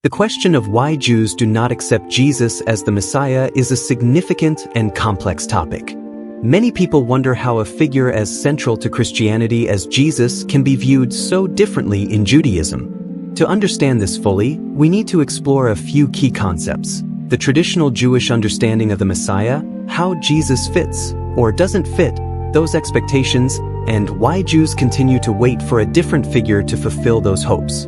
The question of why Jews do not accept Jesus as the Messiah is a significant and complex topic. Many people wonder how a figure as central to Christianity as Jesus can be viewed so differently in Judaism. To understand this fully, we need to explore a few key concepts: the traditional Jewish understanding of the Messiah, how Jesus fits, or doesn't fit, those expectations, and why Jews continue to wait for a different figure to fulfill those hopes.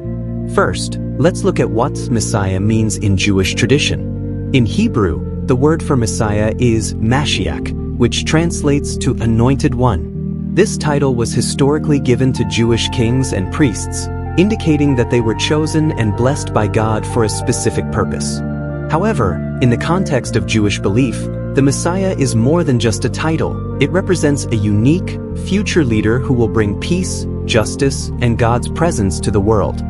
First, let's look at what Messiah means in Jewish tradition. In Hebrew, the word for Messiah is Mashiach, which translates to Anointed One. This title was historically given to Jewish kings and priests, indicating that they were chosen and blessed by God for a specific purpose. However, in the context of Jewish belief, the Messiah is more than just a title. It represents a unique, future leader who will bring peace, justice, and God's presence to the world.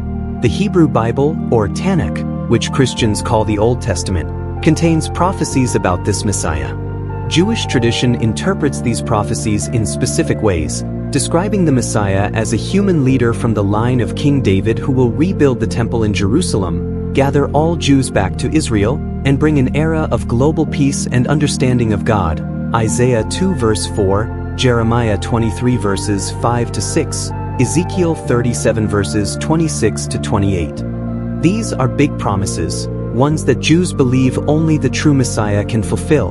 The Hebrew Bible, or Tanakh, which Christians call the Old Testament, contains prophecies about this Messiah. Jewish tradition interprets these prophecies in specific ways, describing the Messiah as a human leader from the line of King David who will rebuild the temple in Jerusalem, gather all Jews back to Israel, and bring an era of global peace and understanding of God. Isaiah 2 verse 4, Jeremiah 23 verses 5 to 6, Ezekiel 37 verses 26 to 28. These are big promises, ones that Jews believe only the true Messiah can fulfill.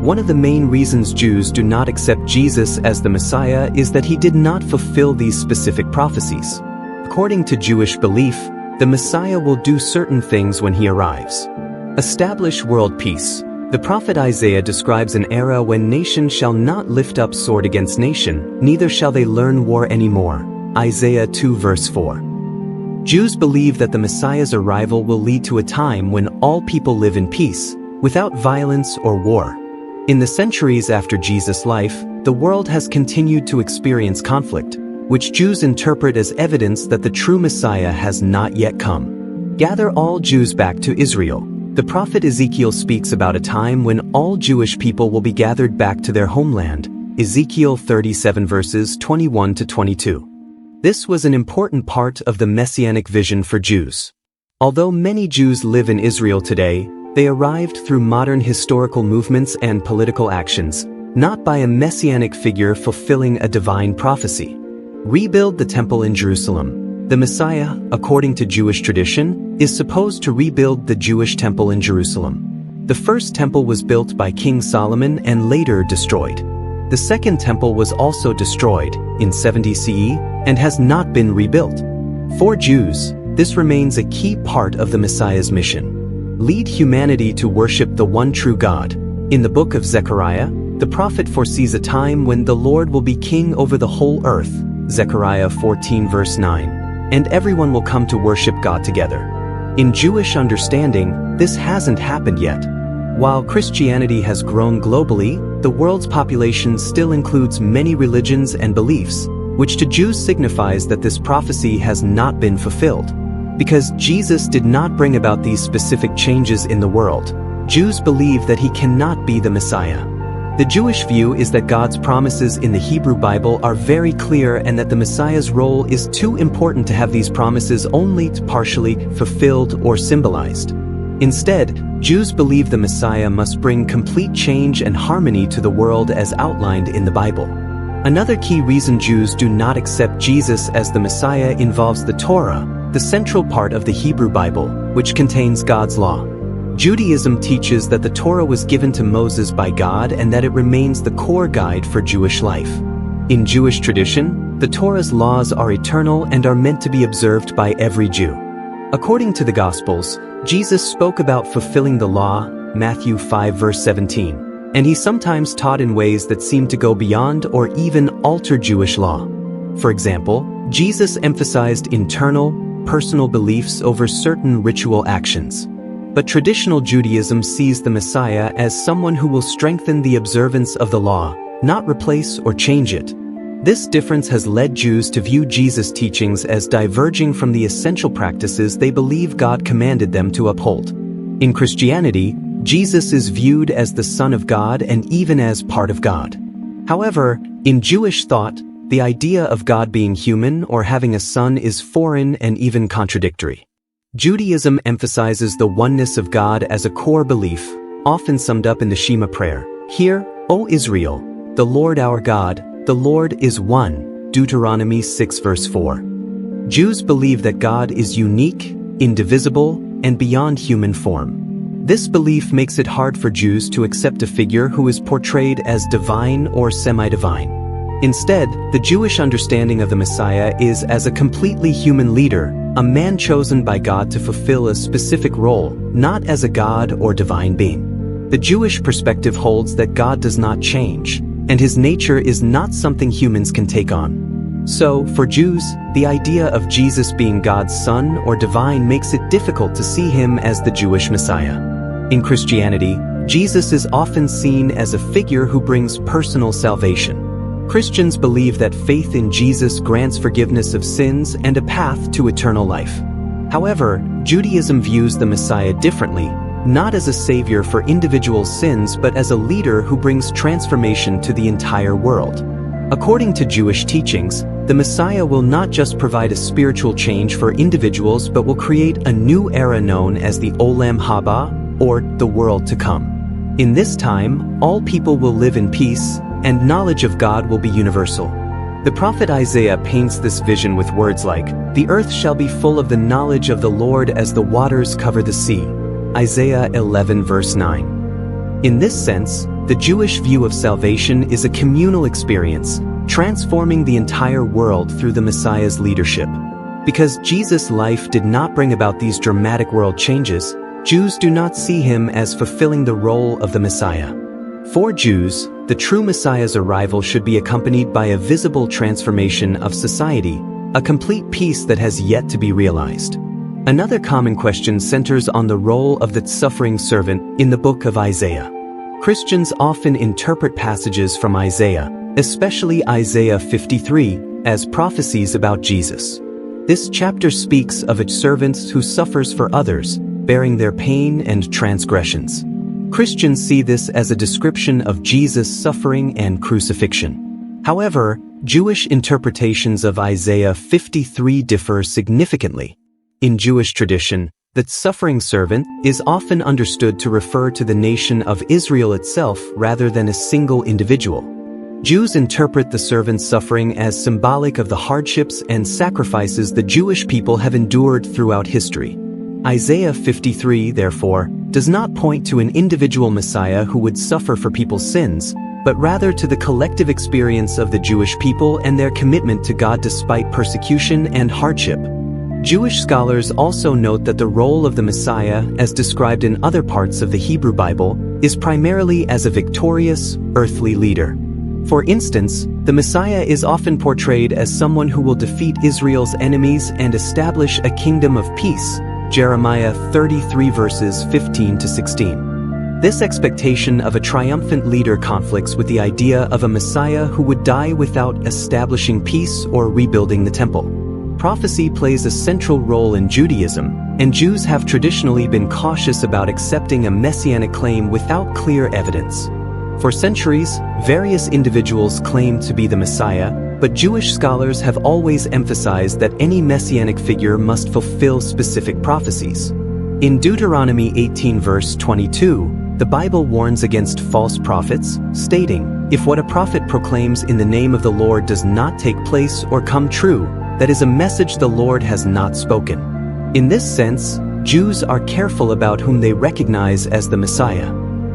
One of the main reasons Jews do not accept Jesus as the Messiah is that he did not fulfill these specific prophecies. According to Jewish belief, the Messiah will do certain things when he arrives. Establish world peace. The prophet Isaiah describes an era when nation shall not lift up sword against nation, neither shall they learn war anymore. Isaiah 2 verse 4. Jews believe that the Messiah's arrival will lead to a time when all people live in peace, without violence or war. In the centuries after Jesus' life, the world has continued to experience conflict, which Jews interpret as evidence that the true Messiah has not yet come. Gather all Jews back to Israel. The prophet Ezekiel speaks about a time when all Jewish people will be gathered back to their homeland. Ezekiel 37 verses 21 to 22. This was an important part of the messianic vision for Jews. Although many Jews live in Israel today, they arrived through modern historical movements and political actions, not by a messianic figure fulfilling a divine prophecy. Rebuild the temple in Jerusalem. The Messiah, according to Jewish tradition, is supposed to rebuild the Jewish temple in Jerusalem. The first temple was built by King Solomon and later destroyed. The second temple was also destroyed in 70 CE and has not been rebuilt. For Jews, this remains a key part of the Messiah's mission. Lead humanity to worship the one true God. In the book of Zechariah, the prophet foresees a time when the Lord will be king over the whole earth. Zechariah 14 verse 9. And everyone will come to worship God together. In Jewish understanding, this hasn't happened yet. While Christianity has grown globally, the world's population still includes many religions and beliefs, which to Jews signifies that this prophecy has not been fulfilled. Because Jesus did not bring about these specific changes in the world, Jews believe that he cannot be the Messiah. The Jewish view is that God's promises in the Hebrew Bible are very clear and that the Messiah's role is too important to have these promises only partially fulfilled or symbolized. Instead, Jews believe the Messiah must bring complete change and harmony to the world as outlined in the Bible. Another key reason Jews do not accept Jesus as the Messiah involves the Torah, the central part of the Hebrew Bible, which contains God's law. Judaism teaches that the Torah was given to Moses by God and that it remains the core guide for Jewish life. In Jewish tradition, the Torah's laws are eternal and are meant to be observed by every Jew. According to the Gospels, Jesus spoke about fulfilling the law, Matthew 5 verse 17. And he sometimes taught in ways that seemed to go beyond or even alter Jewish law. For example, Jesus emphasized internal, personal beliefs over certain ritual actions. But traditional Judaism sees the Messiah as someone who will strengthen the observance of the law, not replace or change it. This difference has led Jews to view Jesus' teachings as diverging from the essential practices they believe God commanded them to uphold. In Christianity, Jesus is viewed as the Son of God and even as part of God. However, in Jewish thought, the idea of God being human or having a son is foreign and even contradictory. Judaism emphasizes the oneness of God as a core belief, often summed up in the Shema prayer. Hear, O Israel, the Lord our God, the Lord is one, Deuteronomy 6 verse 4. Jews believe that God is unique, indivisible, and beyond human form. This belief makes it hard for Jews to accept a figure who is portrayed as divine or semi-divine. Instead, the Jewish understanding of the Messiah is as a completely human leader, a man chosen by God to fulfill a specific role, not as a god or divine being. The Jewish perspective holds that God does not change, and his nature is not something humans can take on. So, for Jews, the idea of Jesus being God's son or divine makes it difficult to see him as the Jewish Messiah. In Christianity, Jesus is often seen as a figure who brings personal salvation. Christians believe that faith in Jesus grants forgiveness of sins and a path to eternal life. However, Judaism views the Messiah differently, not as a savior for individual sins but as a leader who brings transformation to the entire world. According to Jewish teachings, the Messiah will not just provide a spiritual change for individuals but will create a new era known as the Olam Haba, or the world to come. In this time, all people will live in peace, and knowledge of God will be universal. The prophet Isaiah paints this vision with words like, "The earth shall be full of the knowledge of the Lord as the waters cover the sea." Isaiah 11 verse 9. In this sense, the Jewish view of salvation is a communal experience, transforming the entire world through the Messiah's leadership. Because Jesus' life did not bring about these dramatic world changes, Jews do not see him as fulfilling the role of the Messiah. For Jews, the true Messiah's arrival should be accompanied by a visible transformation of society, a complete peace that has yet to be realized. Another common question centers on the role of the suffering servant in the book of Isaiah. Christians often interpret passages from Isaiah, especially Isaiah 53, as prophecies about Jesus. This chapter speaks of a servant who suffers for others, bearing their pain and transgressions. Christians see this as a description of Jesus' suffering and crucifixion. However, Jewish interpretations of Isaiah 53 differ significantly. In Jewish tradition, the suffering servant is often understood to refer to the nation of Israel itself rather than a single individual. Jews interpret the servant's suffering as symbolic of the hardships and sacrifices the Jewish people have endured throughout history. Isaiah 53, therefore, does not point to an individual Messiah who would suffer for people's sins, but rather to the collective experience of the Jewish people and their commitment to God despite persecution and hardship. Jewish scholars also note that the role of the Messiah, as described in other parts of the Hebrew Bible, is primarily as a victorious, earthly leader. For instance, the Messiah is often portrayed as someone who will defeat Israel's enemies and establish a kingdom of peace, Jeremiah 33 verses 15 to 16. This expectation of a triumphant leader conflicts with the idea of a Messiah who would die without establishing peace or rebuilding the temple. Prophecy plays a central role in Judaism, and Jews have traditionally been cautious about accepting a messianic claim without clear evidence. For centuries, various individuals claimed to be the Messiah, but Jewish scholars have always emphasized that any messianic figure must fulfill specific prophecies. In Deuteronomy 18 verse 22, the Bible warns against false prophets, stating, "If what a prophet proclaims in the name of the Lord does not take place or come true, that is a message the Lord has not spoken." In this sense, Jews are careful about whom they recognize as the Messiah.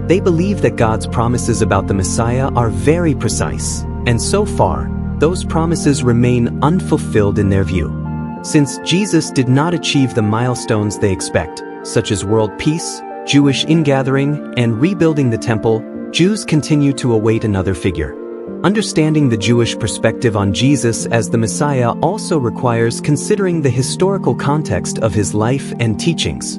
They believe that God's promises about the Messiah are very precise, and so far, those promises remain unfulfilled in their view. Since Jesus did not achieve the milestones they expect, such as world peace, Jewish ingathering, and rebuilding the temple, Jews continue to await another figure. Understanding the Jewish perspective on Jesus as the Messiah also requires considering the historical context of his life and teachings.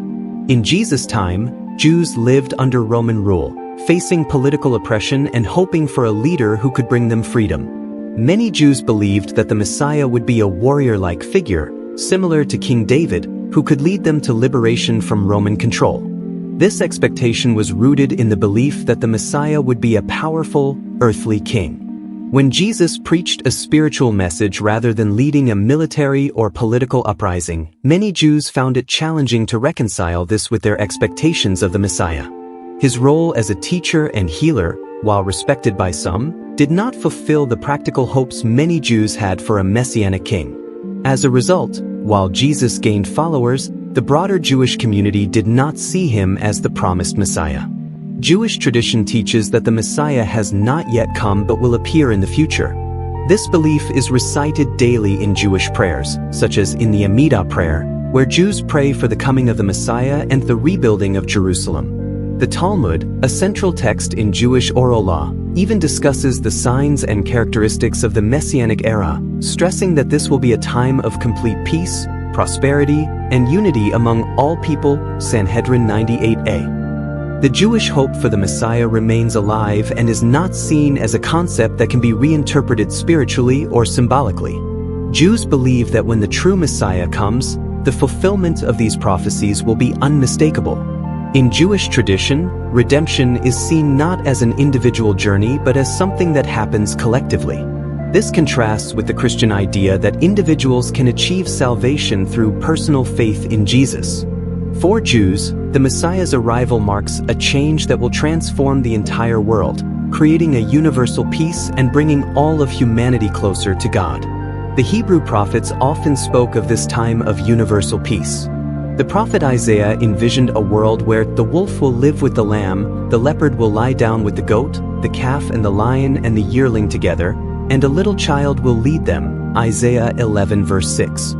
In Jesus' time, Jews lived under Roman rule, facing political oppression and hoping for a leader who could bring them freedom. Many Jews believed that the Messiah would be a warrior-like figure, similar to King David, who could lead them to liberation from Roman control. This expectation was rooted in the belief that the Messiah would be a powerful, earthly king. When Jesus preached a spiritual message rather than leading a military or political uprising, many Jews found it challenging to reconcile this with their expectations of the Messiah. His role as a teacher and healer, while respected by some, did not fulfill the practical hopes many Jews had for a messianic king. As a result, while Jesus gained followers, the broader Jewish community did not see him as the promised Messiah. Jewish tradition teaches that the Messiah has not yet come but will appear in the future. This belief is recited daily in Jewish prayers, such as in the Amidah prayer, where Jews pray for the coming of the Messiah and the rebuilding of Jerusalem. The Talmud, a central text in Jewish oral law, even discusses the signs and characteristics of the Messianic era, stressing that this will be a time of complete peace, prosperity, and unity among all people. Sanhedrin 98a. The Jewish hope for the Messiah remains alive and is not seen as a concept that can be reinterpreted spiritually or symbolically. Jews believe that when the true Messiah comes, the fulfillment of these prophecies will be unmistakable. In Jewish tradition, redemption is seen not as an individual journey but as something that happens collectively. This contrasts with the Christian idea that individuals can achieve salvation through personal faith in Jesus. For Jews, the Messiah's arrival marks a change that will transform the entire world, creating a universal peace and bringing all of humanity closer to God. The Hebrew prophets often spoke of this time of universal peace. The prophet Isaiah envisioned a world where the wolf will live with the lamb, the leopard will lie down with the goat, the calf and the lion and the yearling together, and a little child will lead them. Isaiah 11 verse 6.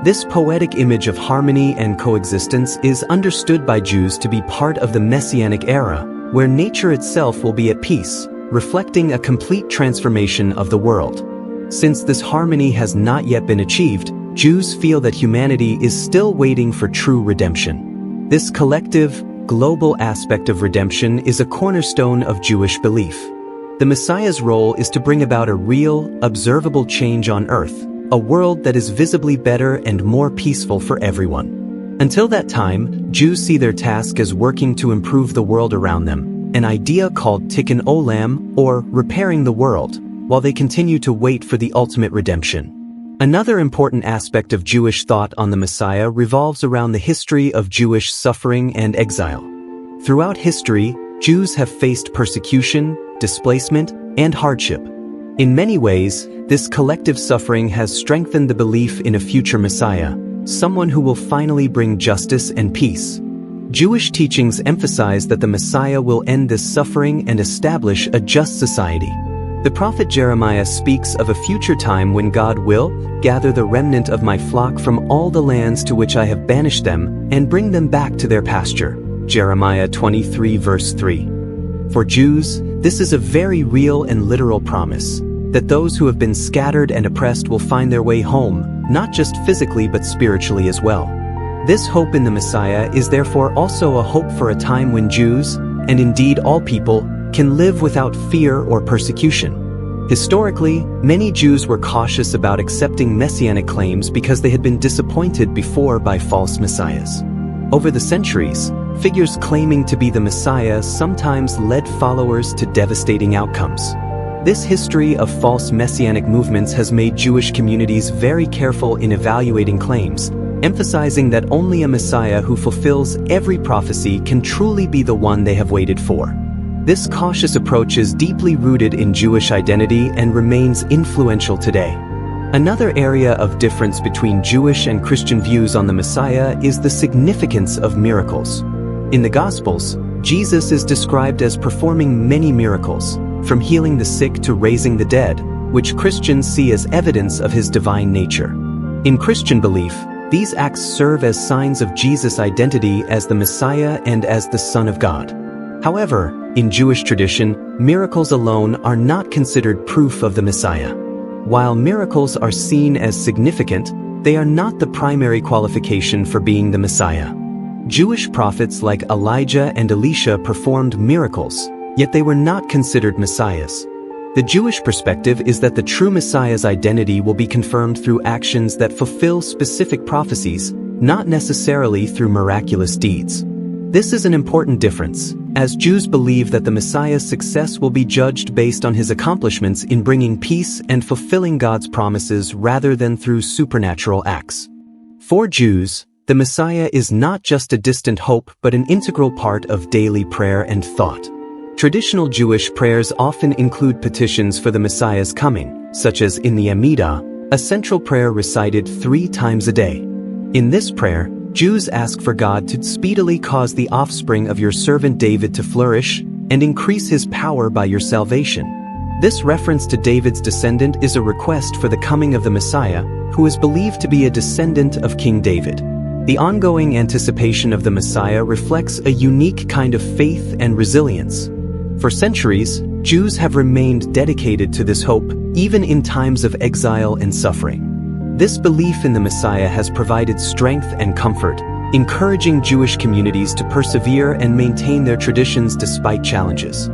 This poetic image of harmony and coexistence is understood by Jews to be part of the Messianic era, where nature itself will be at peace, reflecting a complete transformation of the world. Since this harmony has not yet been achieved, Jews feel that humanity is still waiting for true redemption. This collective, global aspect of redemption is a cornerstone of Jewish belief. The Messiah's role is to bring about a real, observable change on earth, a world that is visibly better and more peaceful for everyone. Until that time, Jews see their task as working to improve the world around them, an idea called tikkun olam, or repairing the world, while they continue to wait for the ultimate redemption. Another important aspect of Jewish thought on the Messiah revolves around the history of Jewish suffering and exile. Throughout history, Jews have faced persecution, displacement, and hardship. In many ways, this collective suffering has strengthened the belief in a future Messiah, someone who will finally bring justice and peace. Jewish teachings emphasize that the Messiah will end this suffering and establish a just society. The prophet Jeremiah speaks of a future time when God will gather the remnant of my flock from all the lands to which I have banished them and bring them back to their pasture. Jeremiah 23 verse 3. For Jews, this is a very real and literal promise, that those who have been scattered and oppressed will find their way home, not just physically but spiritually as well. This hope in the Messiah is therefore also a hope for a time when Jews, and indeed all people, can live without fear or persecution. Historically, many Jews were cautious about accepting messianic claims because they had been disappointed before by false messiahs. Over the centuries, figures claiming to be the Messiah sometimes led followers to devastating outcomes. This history of false messianic movements has made Jewish communities very careful in evaluating claims, emphasizing that only a Messiah who fulfills every prophecy can truly be the one they have waited for. This cautious approach is deeply rooted in Jewish identity and remains influential today. Another area of difference between Jewish and Christian views on the Messiah is the significance of miracles. In the Gospels, Jesus is described as performing many miracles, from healing the sick to raising the dead, which Christians see as evidence of his divine nature. In Christian belief, these acts serve as signs of Jesus' identity as the Messiah and as the Son of God. However, in Jewish tradition, miracles alone are not considered proof of the Messiah. While miracles are seen as significant, they are not the primary qualification for being the Messiah. Jewish prophets like Elijah and Elisha performed miracles, yet they were not considered messiahs. The Jewish perspective is that the true Messiah's identity will be confirmed through actions that fulfill specific prophecies, not necessarily through miraculous deeds. This is an important difference, as Jews believe that the Messiah's success will be judged based on his accomplishments in bringing peace and fulfilling God's promises rather than through supernatural acts. For Jews, the Messiah is not just a distant hope but an integral part of daily prayer and thought. Traditional Jewish prayers often include petitions for the Messiah's coming, such as in the Amidah, a central prayer recited 3 times a day. In this prayer, Jews ask for God to speedily cause the offspring of your servant David to flourish and increase his power by your salvation. This reference to David's descendant is a request for the coming of the Messiah, who is believed to be a descendant of King David. The ongoing anticipation of the Messiah reflects a unique kind of faith and resilience. For centuries, Jews have remained dedicated to this hope, even in times of exile and suffering. This belief in the Messiah has provided strength and comfort, encouraging Jewish communities to persevere and maintain their traditions despite challenges.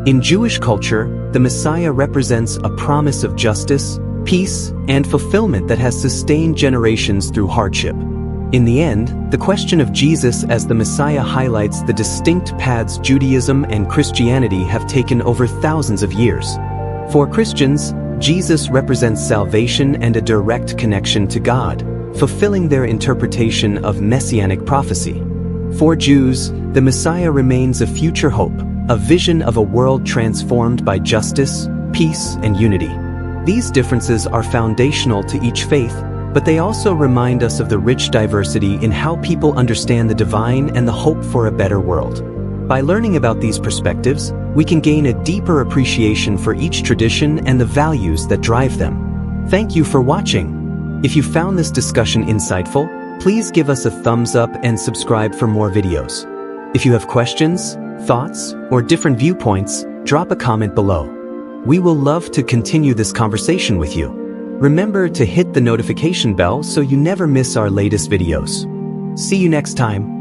In Jewish culture, the Messiah represents a promise of justice, peace, and fulfillment that has sustained generations through hardship. In the end, the question of Jesus as the Messiah highlights the distinct paths Judaism and Christianity have taken over thousands of years. For Christians, Jesus represents salvation and a direct connection to God, fulfilling their interpretation of messianic prophecy. For Jews, the Messiah remains a future hope, a vision of a world transformed by justice, peace, and unity. These differences are foundational to each faith, but they also remind us of the rich diversity in how people understand the divine and the hope for a better world. By learning about these perspectives, we can gain a deeper appreciation for each tradition and the values that drive them. Thank you for watching. If you found this discussion insightful, please give us a thumbs up and subscribe for more videos. If you have questions, thoughts, or different viewpoints, drop a comment below. We will love to continue this conversation with you. Remember to hit the notification bell so you never miss our latest videos. See you next time.